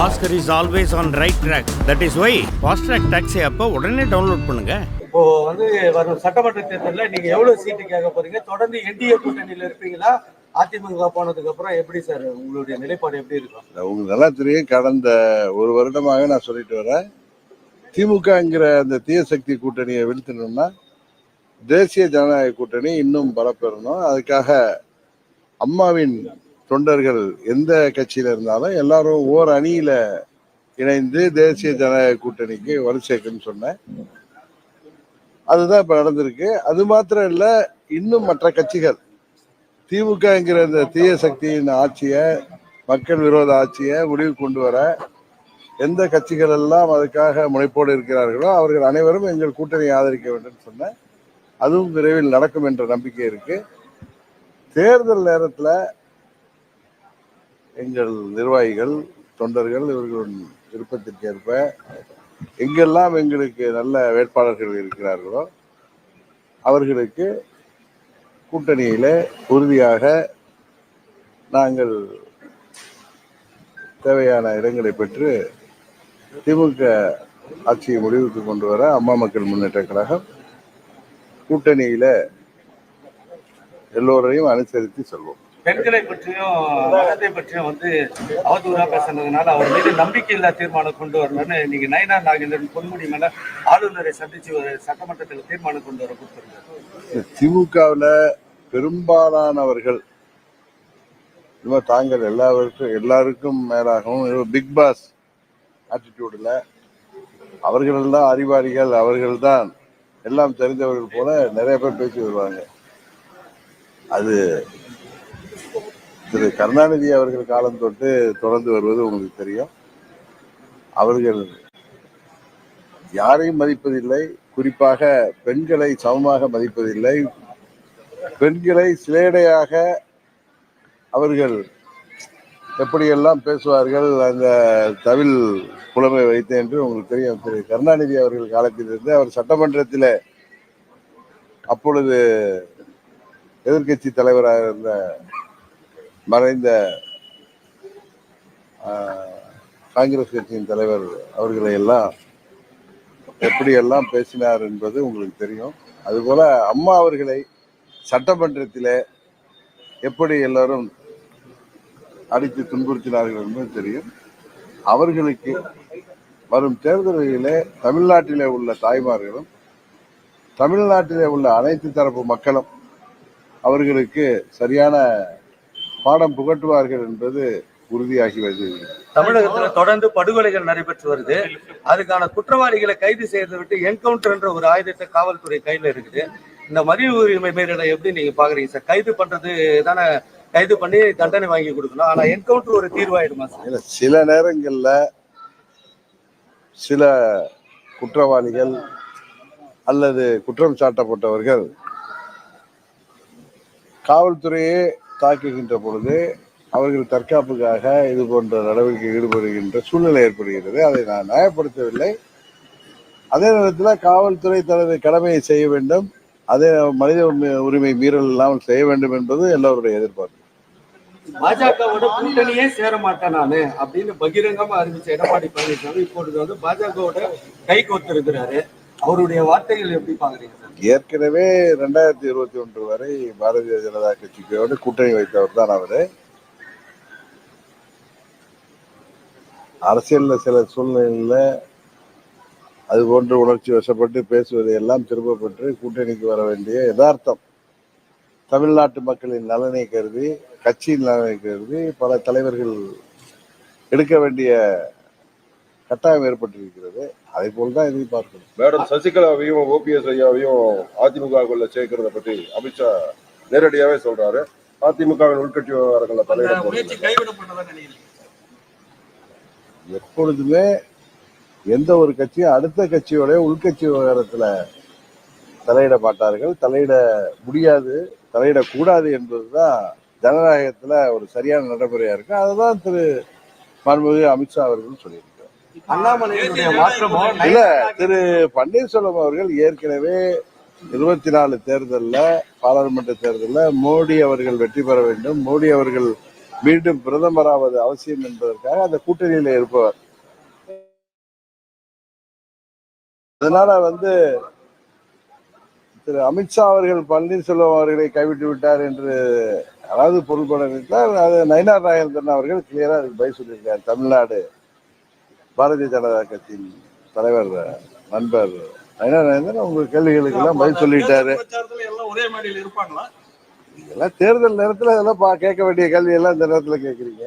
Oscar is always on right track. That is why Fast Track Taxi அப்ப உடனே download பண்ணுங்க. இப்போ வந்து வரும் சட்டமன்ற தேர்தலில் நீங்க எவ்வளவு சீட்டு கேட்க போறீங்க? தொடர்ந்து என்டிஏ கூட்டணியில இருப்பீங்களா? அதிமுக போனதுக்கு அப்புறம் எப்படி சார் உங்களுடைய நிலைப்பாடு எப்படி இருக்கும்? உங்களுக்கு நல்லா தெரியும், கடந்த ஒரு வருடமாக நான் சொல்லிட்டு வரேன், திமுகங்கிற அந்த தீய சக்தி கூட்டணியை வீழ்த்தணும்னா தேசிய ஜனநாயக கூட்டணி இன்னும் பலப்பெறணும். அதுக்காக அம்மாவின் தொண்டர்கள் எந்த கட்சியில இருந்தாலும் எல்லாரும் ஓர் அணியில இணைந்து தேசிய ஜனநாயக கூட்டணிக்கு வலு சேர்க்கணும்னு சொன்னேன். அதுதான் இப்ப நடந்திருக்கு. அது மாத்திரம் இல்ல, இன்னும் மற்ற கட்சிகள் திமுகங்கிற இந்த தீய சக்தியின் ஆட்சியை, மக்கள் விரோத ஆட்சியை முடிவு கொண்டு வர எந்த கட்சிகள் எல்லாம் அதுக்காக முனைப்போடு இருக்கிறார்களோ அவர்கள் அனைவரும் எங்கள் கூட்டணியை ஆதரிக்க வேண்டும் சொன்ன, அதுவும் விரைவில் நடக்கும் என்ற நம்பிக்கை இருக்கு. தேர்தல் நேரத்தில் எங்கள் நிர்வாகிகள், தொண்டர்கள் இவர்களின் விருப்பத்திற்கு ஏற்ப எங்கெல்லாம் எங்களுக்கு நல்ல வேட்பாளர்கள் இருக்கிறார்களோ அவர்களுக்கு கூட்டணியில உறுதியாக நாங்கள் தேவையான இடங்களை பெற்று திமுக ஆட்சியை முடிவுக்கு கொண்டு வர அம்மா மக்கள் முன்னேற்ற கழகம் கூட்டணியில எல்லோரையும் அனுசரித்து செல்வோம். பெண்களை பற்றியும் மதத்தை பற்றியும் வந்து அவதூறா பேசுனதுனால அவர் மீது நம்பிக்கையில்லா தீர்மானம் கொண்டு வரணும்னு நீங்க நயினார் நாகேந்திரன் பொன்முடி மேல ஆளுநரை சந்திச்சு ஒரு சட்டமன்றத்தில் தீர்மானம் கொண்டு வர கொடுத்திருக்காரு. திமுகவில் பெரும்பாலானவர்கள் தாங்கள் எல்லாருக்கும் மேலாகவும் பிக் பாஸ் ஆட்டிடியூட்ல அவர்கள் தான் அறிவாளிகள், அவர்கள் தான் எல்லாம் தெரிந்தவர்கள் போல நிறைய பேர் பேசி வருவாங்க. அது திரு கருணாநிதி அவர்கள் காலம் தொட்டு தொடர்ந்து வருவது உங்களுக்கு தெரியும். அவர்கள் யாரையும் மதிப்பதில்லை, குறிப்பாக பெண்களை சமமாக மதிப்பதில்லை. பெண்களை சிலேடையாக அவர்கள் எப்படியெல்லாம் பேசுவார்கள், அந்த தவில் புலமை வைத்து என்று உங்களுக்கு தெரியும். திரு கருணாநிதி அவர்கள் காலத்திலிருந்து அவர் சட்டமன்றத்தில் அப்பொழுது எதிர்கட்சி தலைவராக இருந்த மறைந்த காங்கிரஸ் கட்சியின் தலைவர் அவர்களை எல்லாம் எப்படியெல்லாம் பேசினார் என்பது உங்களுக்கு தெரியும். அதுபோல அம்மா அவர்களை சட்டமன்றத்தில் எப்படி எல்லாரும் அடித்து துன்புறுத்தினார்கள் என்பது தெரியும். அவர்களுக்கு வரும் தேர்தல்களிலே தமிழ்நாட்டிலே உள்ள தாய்மார்களும் தமிழ்நாட்டிலே உள்ள அனைத்து தரப்பு மக்களும் அவர்களுக்கு சரியான பாடம் புகட்டுவார்கள் என்பது உறுதியாகி வருகிறது. தமிழகத்தில் தொடர்ந்து படுகொலைகள் நடைபெற்று வருது. அதுக்கான குற்றவாளிகளை கைது செய்யறதை விட்டு என்கவுண்டர் என்ற ஒரு ஆயுதத்தை காவல்துறை கையில இருக்குது. இந்த மனித உரிமை மீறலை எப்படி நீங்க பாக்குறீங்க சார்? கைது பண்றது தானே, கைது பண்ணி தண்டனை வாங்கி கொடுக்கணும். ஆனா என்கவுண்டர் ஒரு தீர்வாயிடுமா சார்? சில நேரங்கள்ல சில குற்றவாளிகள் அல்லது குற்றம் சாட்டப்பட்டவர்கள் காவல்துறையே தாக்குகின்ற பொழுது அவர்கள் தற்காப்புக்காக இது போன்ற நடவடிக்கை ஈடுபடுகின்ற சூழ்நிலை ஏற்படுகிறது. அதை நான் நியாயப்படுத்தவில்லை. அதே நேரத்தில் காவல்துறை தனது கடமையை செய்ய வேண்டும், அதே மனித உரிமை மீறல் இல்லாமல் செய்ய வேண்டும் என்பது எல்லோருடைய எதிர்பார்ப்பு. பாஜகவோட கூட்டணியே சேர மாட்டேன் நானு அப்படின்னு பகிரங்கமா அறிவிச்ச எடப்பாடி பழனிசாமி இப்பொழுது வந்து பாஜகவோட கை கோத்திருக்கிறாரு. அவருடைய வார்த்தைகள் எப்படி பாக்குறீங்க சார்? ஏற்கனவே 2021 வரை பாரதிய ஜனதா கட்சியோடு கூட்டணி வைத்தவர் தான் அவரு. அரசியல்ல சில சூழ்நிலையில அது போன்று உணர்ச்சி வசப்பட்டு பேசுவதை எல்லாம் திரும்ப பெற்று கூட்டணிக்கு வர வேண்டிய யதார்த்தம் தமிழ்நாட்டு மக்களின் நலனை கருதி, கட்சியின் நலனை கருதி பல தலைவர்கள் எடுக்க வேண்டிய கட்டாயம் ஏற்பட்டிருக்கிறது. அதே போல்தான் எதிர்பார்க்கணும். மேடம் சசிகலாவையும் ஓபிஎஸ் ஐயாவையும் அதிமுகக்குள்ள சேர்க்கிறத பற்றி அமித்ஷா நேரடியாவே சொல்றாரு. அதிமுகவின் உள்கட்சி விவகாரங்கள தலையிட எப்பொழுதுமே எந்த ஒரு கட்சியும் அடுத்த கட்சியோட உள்கட்சி விவகாரத்துல தலையிட மாட்டார்கள், தலையிட முடியாது, தலையிடக்கூடாது என்பதுதான் ஜனநாயகத்துல ஒரு சரியான நடைமுறையா இருக்கு. அதுதான் திரு மாண்புமிகு அமித்ஷா அவர்கள் சொல்லியிருக்காரு. இல்ல, திரு பன்னீர்செல்வம் அவர்கள் ஏற்கனவே 24 தேர்தலில், பாராளுமன்ற தேர்தலில் மோடி அவர்கள் வெற்றி பெற வேண்டும், மோடி அவர்கள் மீண்டும் பிரதமராவது அவசியம் என்பதற்காக அந்த கூட்டணியில இருப்பவர். அதனால திரு அமித்ஷா அவர்கள் பன்னீர்செல்வம் அவர்களை கைவிட்டு விட்டார் என்று அதாவது பொருள்பட நினைத்தால் அது நயினார் நாகேந்திரன் அவர்கள் கிளியரா அதுக்கு பதில் சொல்லியிருக்கார். தமிழ்நாடு பாரதிய ஜனதா கட்சியின் தலைவர் நண்பர் நயினார் நாகேந்திரன் உங்க கேள்விகளுக்கு எல்லாம் பதில் சொல்லிட்டாரு. இதெல்லாம் தேர்தல் நேரத்துல இதெல்லாம் கேட்க வேண்டிய கேள்வி எல்லாம் இந்த நேரத்துல கேட்கறீங்க.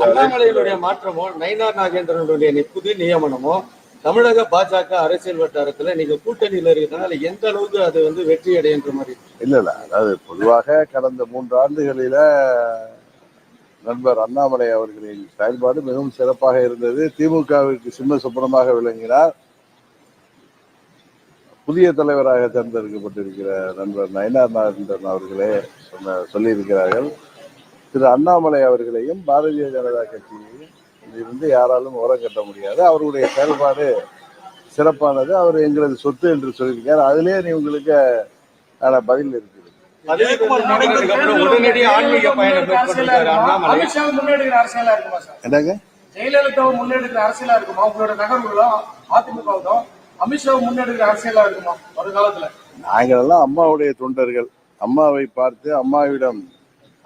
அண்ணாமலையினுடைய மாற்றமோ நயினார் நாகேந்திரனுடைய புது நியமனமோ தமிழக பாஜக அரசியல் வட்டாரத்துல நீங்க கூட்டணியில இருக்கிறதுனால எந்த அளவுக்கு அது வெற்றி அடைகின்ற மாதிரி? இல்ல அதாவது பொதுவாக கடந்த 3 ஆண்டுகளில நண்பர் அண்ணாமலை அவர்களின் செயல்பாடு மிகவும் சிறப்பாக இருந்தது. திமுகவிற்கு சிம்ம சொப்பனமாக விளங்கினார். புதிய தலைவராக தேர்ந்தெடுக்கப்பட்டிருக்கிற நண்பர் நயினார் நாகேந்திரன் அவர்களே சொல்லியிருக்கிறார்கள், திரு அண்ணாமலை அவர்களையும் பாரதிய ஜனதா கட்சியையும் இருந்து யாராலும் ஓரம் கட்ட முடியாது. அவருடைய செயல்பாடு சிறப்பானது. அவர் எங்களது சொத்து என்று சொல்லியிருக்காரு. அதிலே உங்களுக்கு பதில் இருக்குது. என்னங்க ஜெயலலிதாவை முன்னெடுக்கிற அரசியலா இருக்குமா உங்களோட நகர்வுகளும் அதிமுகவும் அமித்ஷாவை முன்னெடுக்கிற அரசியலா இருக்குமா ஒரு காலத்துல? நாங்கள் எல்லாம் அம்மாவுடைய தொண்டர்கள். அம்மாவை பார்த்து அம்மாவிடம்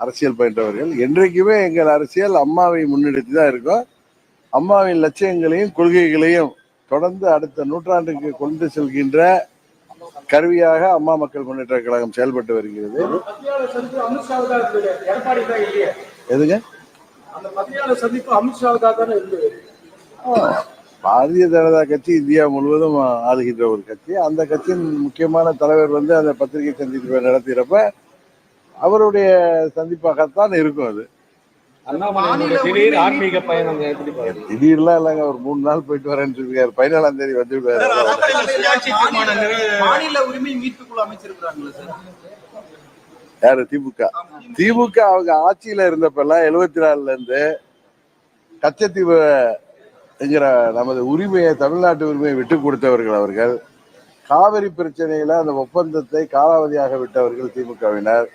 அரசியல் பயின்றவர்கள். என்றைக்குமே எங்கள் அரசியல் அம்மாவை முன்னெடுத்து தான் இருக்கும். அம்மாவின் லட்சியங்களையும் கொள்கைகளையும் தொடர்ந்து அடுத்த நூற்றாண்டுக்கு கொண்டு செல்கின்ற கருவியாக அம்மா மக்கள் முன்னேற்ற கழகம் செயல்பட்டு வருகிறது. எதுங்க பாரதிய ஜனதா கட்சி இந்தியா முழுவதும் ஆளுகின்ற ஒரு கட்சி. அந்த கட்சியின் முக்கியமான தலைவர் அந்த பத்திரிகை சந்திப்பு நடத்துகிறப்ப அவருடைய சந்திப்பாகத்தான் இருக்கும். அது ஆன்மீக பயணம் திடீர்லாம் இல்லைங்க. ஒரு 3 நாள் போயிட்டு வரேன்னு சொல்லிருக்காரு. 14ஆம் தேதி வந்துருக்காரு. மாநில உரிமை மீட்புக்குழு அமைச்சிருக்காங்களா சார்? யாரு? திமுக அவங்க ஆட்சியில இருந்தப்பெல்லாம் 74ல இருந்து கச்சத்தீவு என்கிற நமது உரிமையை, தமிழ்நாட்டு உரிமையை விட்டு கொடுத்தவர்கள் அவர்கள். காவிரி பிரச்சனையில அந்த ஒப்பந்தத்தை காலாவதியாக விட்டவர்கள் திமுகவினர்.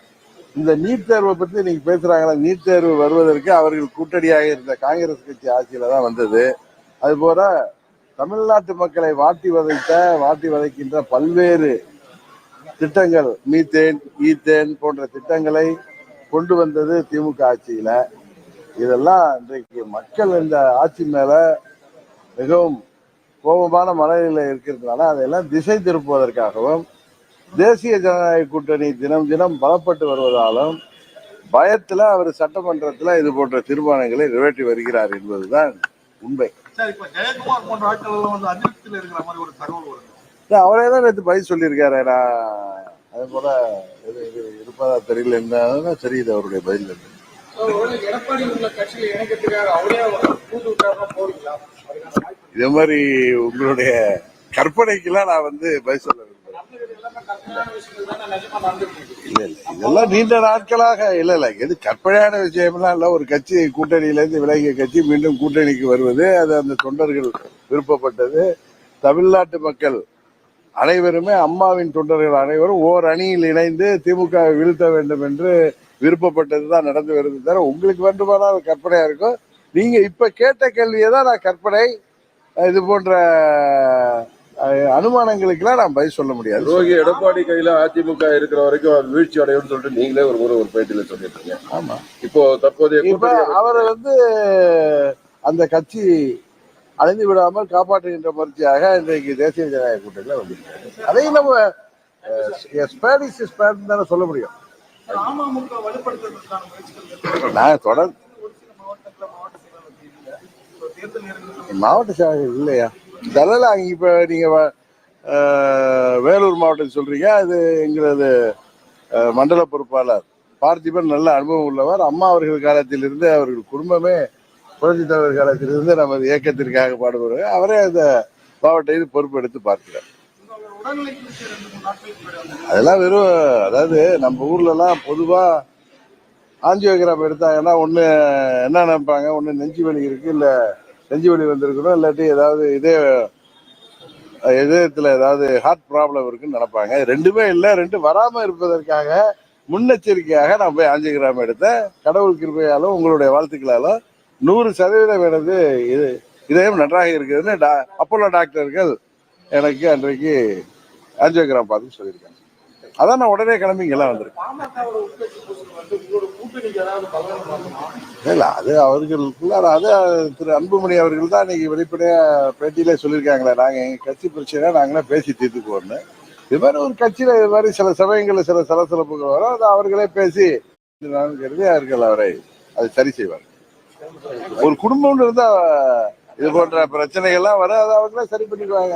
இந்த நீட் தேர்வை பற்றி நீங்க பேசுறாங்களா? நீட் தேர்வு வருவதற்கு அவர்கள் கூட்டணியாக இருந்த காங்கிரஸ் கட்சி ஆட்சியில தான் வந்தது. அதுபோல தமிழ்நாட்டு மக்களை வாட்டி வதைக்கின்ற பல்வேறு திட்டங்கள், மீத்தேன், ஈத்தேன் போன்ற திட்டங்களை கொண்டு வந்தது திமுக ஆட்சியில. இதெல்லாம் இன்றைக்கு மக்கள் இந்த ஆட்சி மேல மிகவும் கோபமான மனநிலை இருக்கிறதுனால அதையெல்லாம் திசை திருப்புவதற்காகவும் தேசிய ஜனநாயக கூட்டணி தினம் தினம் பலப்பட்டு வருவதாலும் பயத்துல அவர் சட்டமன்றத்துல இது போன்ற தீர்மானங்களை நிறைவேற்றி வருகிறார் என்பதுதான் உண்மை. அவரே தான் நேற்று பதில் சொல்லியிருக்காரு. நான் அதே போல இருப்பதா தெரியல என்ன தெரியுது அவருடைய பதில். இதே மாதிரி உங்களுடைய கற்பனைக்கெல்லாம் நான் பதில் சொல்ல இல்ல இதெல்லாம் நீண்ட நாட்களாக இல்ல எது கற்பனையான விஷயம்லாம் இல்ல. ஒரு கட்சி கூட்டணியிலிருந்து விலகிய கட்சி மீண்டும் கூட்டணிக்கு வருவது அது அந்த தொண்டர்கள் விருப்பப்பட்டது. தமிழ்நாட்டு மக்கள் அனைவருமே அம்மாவின் தொண்டர்கள் அனைவரும் ஓர் அணியில் இணைந்து திமுக வீழ்த்த வேண்டும் என்று விருப்பப்பட்டதுதான் நடந்து வருது. தவிர உங்களுக்கு வேண்டுமானால் கற்பனையா இருக்கும். நீங்க இப்ப கேட்ட கேள்வியை தான் நான் கற்பனை, இது போன்ற அனுமானங்களுக்கெல்லாம் நான் பதில் சொல்ல முடியாது. ரோகி எடப்பாடி கையில அதிமுக இருக்கிற வரைக்கும் அது வீழ்ச்சி அடையும் சொல்லிட்டு நீங்களே ஒரு பேட்டியில சொல்லிட்டு இருக்கீங்க. ஆமா, இப்போ தற்போதைய அவரை அந்த கட்சி அழிந்து விடாமல் காப்பாற்றுகின்ற முயற்சியாக இன்றைக்கு தேசிய ஜனநாயக கூட்டணியில வந்திருக்காரு. அதையும் நம்ம தானே சொல்ல முடியும். நான் தொடர்ந்து மாவட்ட செயலாளர் இல்லையா இதெல்லாம் அங்க இப்ப நீங்க வேலூர் மாவட்டத்தில் சொல்றீங்க. அது எங்களது மண்டல பொறுப்பாளர் பார்த்திபன் நல்ல அனுபவம் உள்ளவர். அம்மா அவர்கள் காலத்திலிருந்து அவர்கள் குடும்பமே புரட்சி தலைவர் காலத்திலிருந்து நமது இயக்கத்திற்காக பாடுபடுவார். அவரே அந்த மாவட்ட பொறுப்பு எடுத்து பார்க்கிறார். அதெல்லாம் வெறும் அதாவது நம்ம ஊர்ல எல்லாம் பொதுவா ஆஞ்சியோகிராம் எடுத்தாங்கன்னா ஒண்ணு என்ன நினைப்பாங்க, ஒண்ணு நெஞ்சு வலி இருக்கு, இல்ல நெஞ்சு வலி வந்திருக்கணும், இல்லாட்டி ஏதாவது இதயத்துல ஏதாவது ஹார்ட் ப்ராப்ளம் இருக்குன்னு நினைப்பாங்க. ரெண்டுமே இல்லை. ரெண்டு வராம இருப்பதற்காக முன்னெச்சரிக்கையாக நான் போய் ஆஞ்சியோகிராம் எடுத்தேன். கடவுள் கிருபையாலும் உங்களுடைய வாழ்த்துக்களாலும் 100% எனது இதயம் நன்றாக இருக்குதுன்னு அப்போலோ டாக்டர்கள் எனக்கு அன்றைக்கு ஆஞ்சியோகிராம் பார்த்து சொல்லியிருக்காங்க. அதான் நான் உடனே கிளம்பிங்கெல்லாம் வந்திருக்கேன். பாமகவோட உட்கட்சி பூசல் வந்து உங்களோட கூட்டணிக்கு ஏதாவது பலன் பண்ணுமா? இல்லை, அது அவர்களுக்குள்ள அது திரு அன்புமணி அவர்கள் தான் இன்னைக்கு வெளிப்படையா பேட்டியிலே சொல்லியிருக்காங்களே, நாங்கள் எங்கள் கட்சி பிரச்சனை நாங்களே பேசி தீர்த்துக்குவோம்னு. இது மாதிரி ஒரு கட்சியில இது மாதிரி சில சமயங்களில் சில சலசலப்புகள் வரும், அதை அவர்களே பேசி நான் கருதி அவர்கள் அவரை அதை சரி செய்வார். ஒரு குடும்பம்னு இருந்தா இது போன்ற பிரச்சனைகள்லாம் வர அதை அவங்களே சரி பண்ணிக்குவாங்க.